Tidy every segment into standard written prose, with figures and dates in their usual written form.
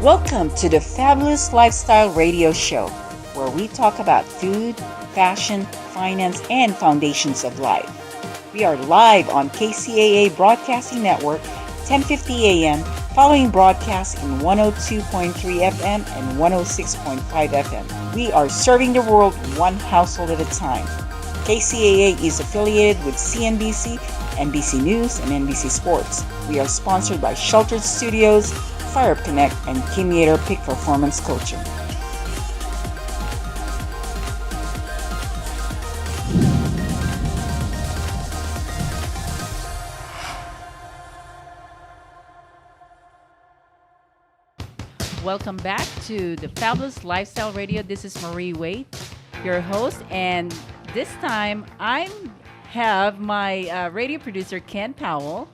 Welcome to the Fabulous Lifestyle Radio Show, where we talk about food, fashion, finance, and foundations of life. We are live on KCAA Broadcasting Network, 10:50 a.m., following broadcasts in 102.3 FM and 106.5 FM. We are serving the world one household at a time. KCAA is affiliated with CNBC, NBC News, and NBC Sports. We are sponsored by Sheltered Studios, Fire Up Connect, and Kimiator Peak Performance Coaching. Welcome back to the Fabulous Lifestyle Radio. This is Marie Waite, your host, and this time I have my radio producer, Ken Powell.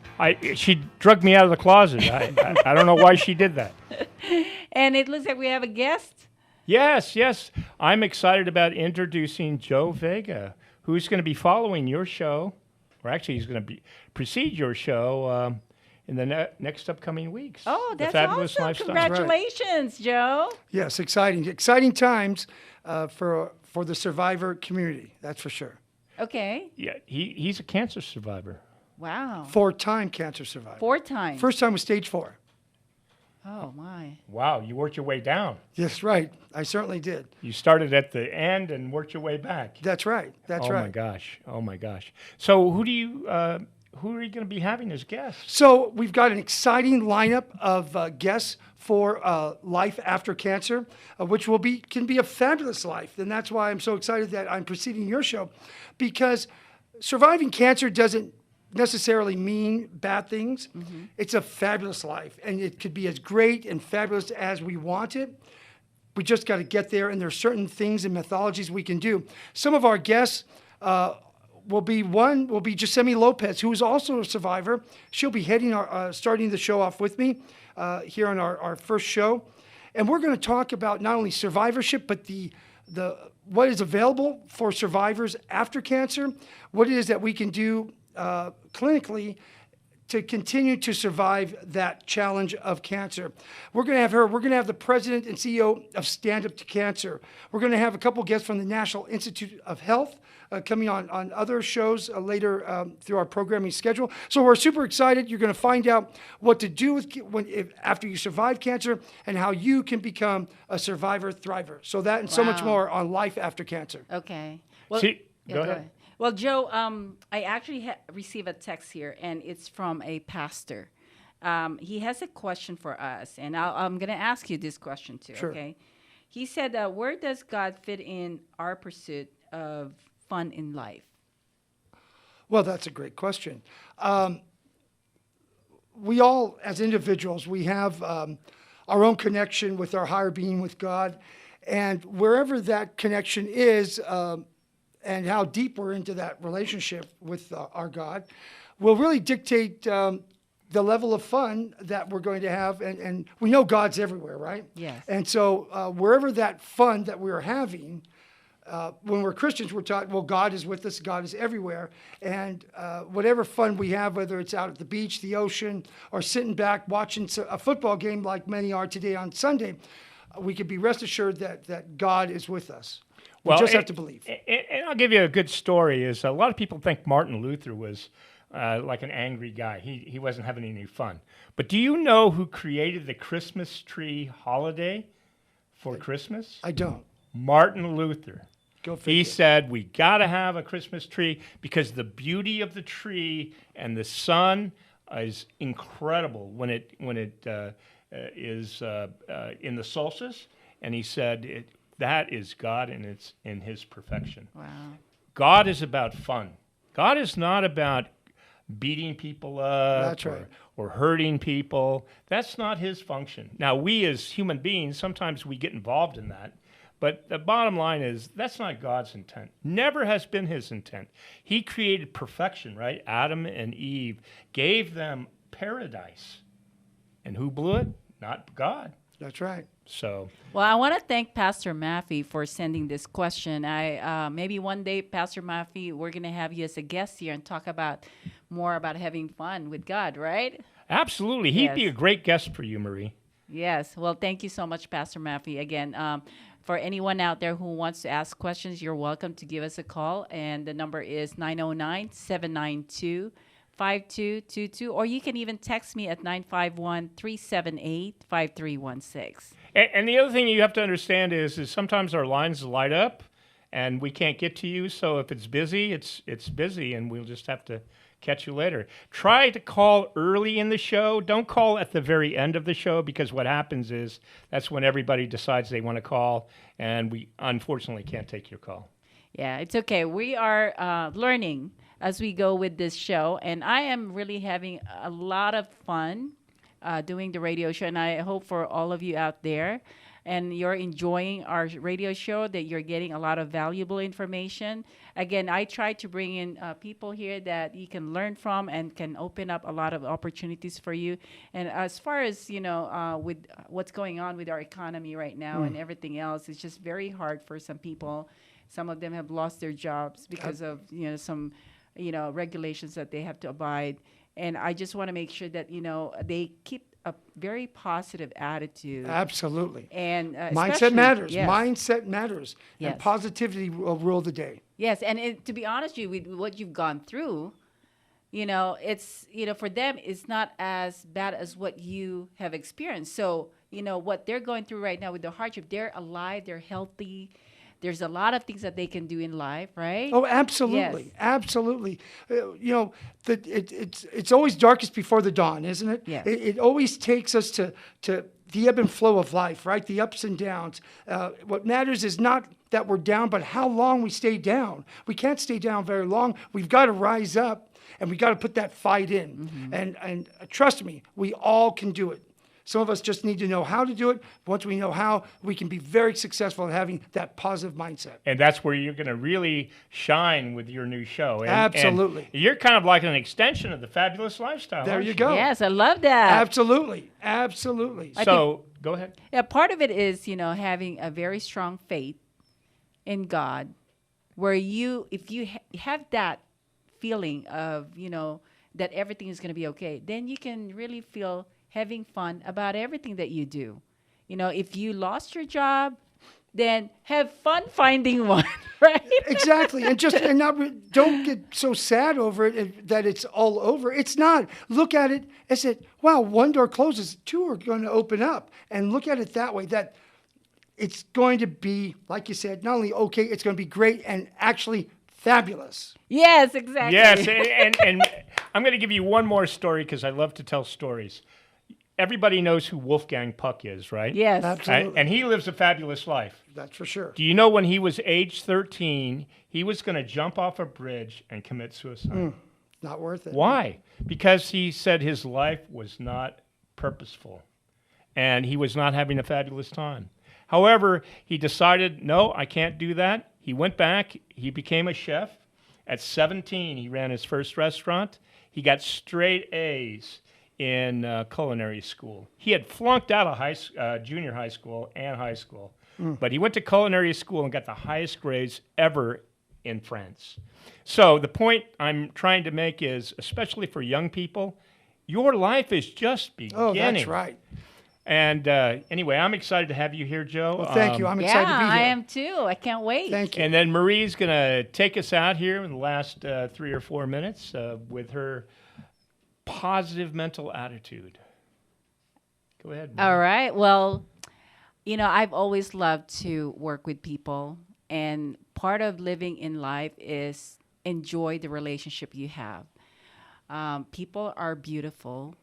She drugged me out of the closet. I don't know why she did that. And it looks like we have a guest. Yes. I'm excited about introducing Joe Vega, who's going to be following your show, or actually he's going to precede your show in the next upcoming weeks. Oh, that's Fabulous awesome. Lifestyle. Congratulations, Joe. Yes, exciting times for the survivor community, that's for sure. Okay. Yeah, he's a cancer survivor. Wow. 4-time cancer survivor. 4 times. First time was stage 4. Oh, my. Wow, you worked your way down. Yes, right. I certainly did. You started at the end and worked your way back. That's right. Oh my gosh. So who are you going to be having as guests? So we've got an exciting lineup of guests for life after cancer, which can be a fabulous life. And that's why I'm so excited that I'm preceding your show, because surviving cancer doesn't necessarily mean bad things. Mm-hmm. It's a fabulous life, and it could be as great and fabulous as we want it. We just got to get there, and there's certain things and methodologies we can do. Some of our guests will be Gisemi Lopez, who is also a survivor. She'll be starting the show off with me here on our first show. And we're going to talk about not only survivorship, but the what is available for survivors after cancer, what it is that we can do clinically to continue to survive that challenge of cancer. We're going to have her. We're going to have the president and CEO of Stand Up to Cancer. We're going to have a couple guests from the National Institute of Health coming on other shows later through our programming schedule. So we're super excited. You're going to find out what to do after you survive cancer and how you can become a survivor thriver. So that and so much more on life after cancer. Okay. Well, go ahead. Well, Joe, I actually received a text here, and it's from a pastor. He has a question for us, and I'm going to ask you this question too, Sure. Okay? He said, where does God fit in our pursuit of fun in life? Well, that's a great question. We all, as individuals, we have our own connection with our higher being, with God, and wherever that connection is, and how deep we're into that relationship with our God will really dictate the level of fun that we're going to have. And we know God's everywhere, right? Yes. And so wherever that fun that we're having, when we're Christians, we're taught, well, God is with us, God is everywhere. And whatever fun we have, whether it's out at the beach, the ocean, or sitting back watching a football game like many are today on Sunday, we can be rest assured that God is with us. We just have to believe. And I'll give you a good story. Is a lot of people think Martin Luther was like an angry guy. He wasn't having any fun. But do you know who created the Christmas tree holiday for Christmas? I don't. Martin Luther. Go figure. He said we got to have a Christmas tree because the beauty of the tree and the sun is incredible when it is in the solstice. And he said that is God, and it's in his perfection. Wow. God is about fun. God is not about beating people up. That's right. or hurting people. That's not his function. Now, we as human beings, sometimes we get involved in that. But the bottom line is that's not God's intent. Never has been his intent. He created perfection, right? Adam and Eve gave them paradise. And who blew it? Not God. That's right. So, well, I want to thank Pastor Maffey for sending this question. Maybe one day, Pastor Maffey, we're going to have you as a guest here and talk more about having fun with God, right? absolutely. He'd be a great guest for you, Marie. Yes. Well, thank you so much, Pastor Maffey. Again, for anyone out there who wants to ask questions, you're welcome to give us a call. And the number is 909-792-5222. Or you can even text me at 951-378-5316. And the other thing you have to understand is sometimes our lines light up and we can't get to you. So if it's busy, it's busy, and we'll just have to catch you later. Try to call early in the show. Don't call at the very end of the show, because what happens is that's when everybody decides they want to call, and we unfortunately can't take your call. Yeah, it's okay. We are learning as we go with this show, and I am really having a lot of fun doing the radio show, and I hope for all of you out there and you're enjoying our radio show, that you're getting a lot of valuable information. Again, I try to bring in people here that you can learn from and can open up a lot of opportunities for you. And as far as, with what's going on with our economy right now and everything else, it's just very hard for some people. Some of them have lost their jobs because of, some, regulations that they have to abide. And I just want to make sure that, they keep a very positive attitude. Absolutely. And mindset matters. Yes. Mindset matters. Yes. And positivity will rule the day. Yes, and to be honest with you, with what you've gone through, it's, for them, it's not as bad as what you have experienced. So, what they're going through right now with the hardship, they're alive, they're healthy. There's a lot of things that they can do in life, right? Oh, absolutely, Yes. absolutely. It's always darkest before the dawn, isn't it? Yes. It always takes us to the ebb and flow of life, right? The ups and downs. What matters is not that we're down, but how long we stay down. We can't stay down very long. We've got to rise up, and we got to put that fight in. And trust me, we all can do it. Some of us just need to know how to do it. Once we know how, we can be very successful at having that positive mindset. And that's where you're going to really shine with your new show. Absolutely. And you're kind of like an extension of the Fabulous Lifestyle. There aren't you go. Yes, I love that. Absolutely. Absolutely. So go ahead. Yeah, part of it is, having a very strong faith in God, where if you have that feeling of, that everything is going to be okay, then you can really feel having fun about everything that you do. If you lost your job, then have fun finding one, right? Exactly. And don't get so sad over it that it's all over. It's not. Look at it as wow, one door closes, two are going to open up. And look at it that way, that it's going to be, like you said, not only okay, it's going to be great and actually fabulous. Yes, exactly. Yes, and I'm going to give you one more story, because I love to tell stories. Everybody knows who Wolfgang Puck is, right? Yes. Absolutely. And he lives a fabulous life. That's for sure. Do you know when he was age 13, he was going to jump off a bridge and commit suicide? Not worth it. Why? Because he said his life was not purposeful and he was not having a fabulous time. However, he decided, no, I can't do that. He went back. He became a chef. At 17, he ran his first restaurant. He got straight A's in culinary school. He had flunked out of junior high school and high school, but he went to culinary school and got the highest grades ever in France. So the point I'm trying to make is, especially for young people, your life is just beginning. Oh, that's right. And anyway, I'm excited to have you here, Joe. Well, thank you. I'm excited to be here. I am too. I can't wait. Thank you. And then Marie's going to take us out here in the last 3 or 4 minutes with her positive mental attitude. Go ahead, Marie. All right. Well, I've always loved to work with people, and part of living in life is enjoy the relationship you have. People are beautiful,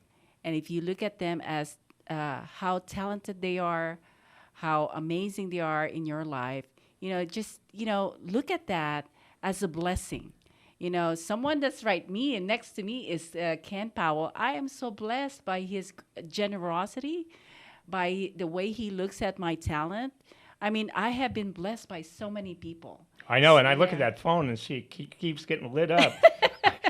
and if you look at them as how talented they are, how amazing they are in your life, look at that as a blessing. Someone that's me and next to me is Ken Powell. I am so blessed by his generosity, by the way he looks at my talent. I mean, I have been blessed by so many people. I know, and I look at that phone and see it keeps getting lit up.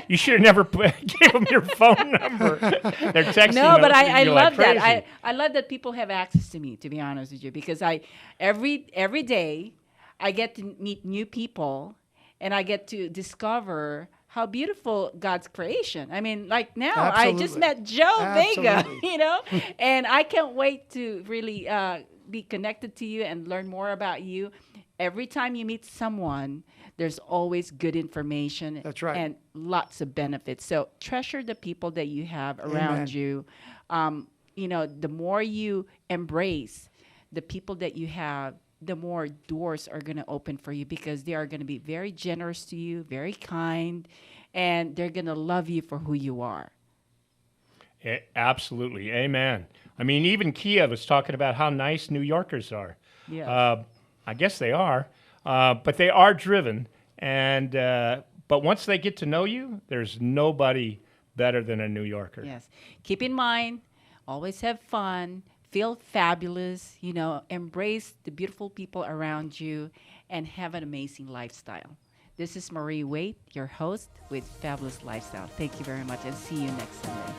You should have never gave them your phone number. They're texting. No, but I love like that. I love that people have access to me, to be honest with you, because every day I get to meet new people, and I get to discover how beautiful God's creation. I mean, like now I just met Joe Vega, and I can't wait to really be connected to you and learn more about you. Every time you meet someone, there's always good information. That's right. And lots of benefits. So treasure the people that you have around you. The more you embrace the people that you have, the more doors are going to open for you, because they are going to be very generous to you, very kind, and they're going to love you for who you are. Absolutely. Amen. I mean, even Kia was talking about how nice New Yorkers are. Yeah. I guess they are, but they are driven. And but once they get to know you, there's nobody better than a New Yorker. Yes. Keep in mind, always have fun, feel fabulous, embrace the beautiful people around you, and have an amazing lifestyle. This is Marie Waite, your host with Fabulous Lifestyle. Thank you very much, and see you next Sunday.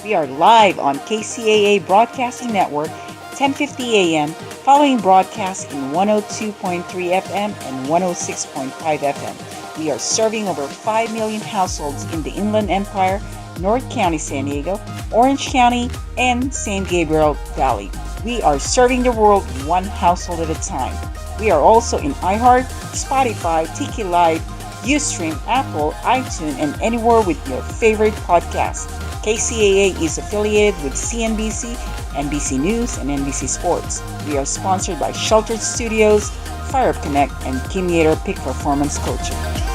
We are live on KCAA Broadcasting Network, 10:50 a.m., following broadcasts in 102.3 FM and 106.5 FM. We are serving over 5 million households in the Inland Empire, North County, San Diego, Orange County, and San Gabriel Valley. We are serving the world one household at a time. We are also in iHeart, Spotify, Tiki Live, Ustream, Apple, iTunes, and anywhere with your favorite podcast. KCAA is affiliated with CNBC, NBC News, and NBC Sports. We are sponsored by Sheltered Studios, Fire Up Connect, and Kim Yater Peak Performance Coaching.